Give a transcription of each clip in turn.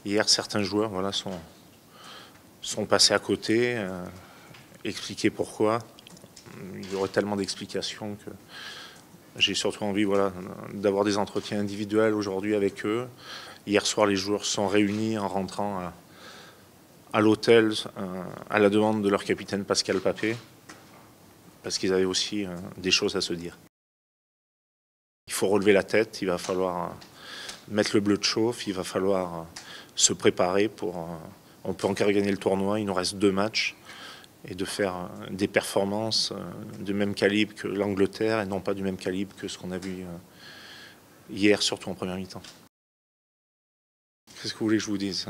Hier, certains joueurs voilà, sont passés à côté, expliquer pourquoi. Il y aurait tellement d'explications que j'ai surtout envie voilà, d'avoir des entretiens individuels aujourd'hui avec eux. Hier soir, les joueurs se sont réunis en rentrant à l'hôtel à la demande de leur capitaine Pascal Papé, parce qu'ils avaient aussi des choses à se dire. Il faut relever la tête, il va falloir mettre le bleu de chauffe, il va falloir se préparer pour... On peut encore gagner le tournoi, il nous reste 2 matchs, et de faire des performances de même calibre que l'Angleterre et non pas du même calibre que ce qu'on a vu hier, surtout en première mi-temps. Qu'est-ce que vous voulez que je vous dise?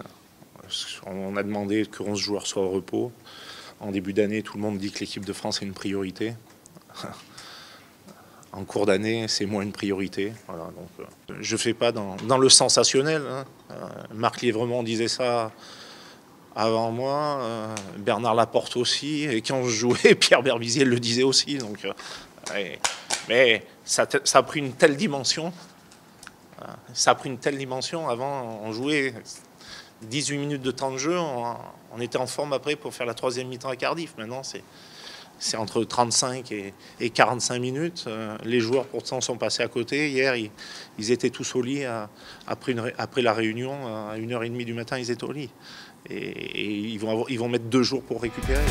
On a demandé que 11 joueurs soient au repos. En début d'année, tout le monde dit que l'équipe de France est une priorité. En cours d'année, c'est moins une priorité. Voilà, donc, je ne fais pas dans le sensationnel. Hein. Marc Lièvremont disait ça avant moi, Bernard Laporte aussi, et quand je jouais, Pierre Berbizier le disait aussi. Donc, mais ça a pris une telle dimension. Ça a pris une telle dimension. Avant, on jouait 18 minutes de temps de jeu, on était en forme après pour faire la 3e mi-temps à Cardiff. Maintenant, c'est entre 35 et 45 minutes. Les joueurs, pourtant, sont passés à côté. Hier, ils étaient tous au lit. Après la réunion, à 1h30 du matin, ils étaient au lit. Et ils vont mettre 2 jours pour récupérer.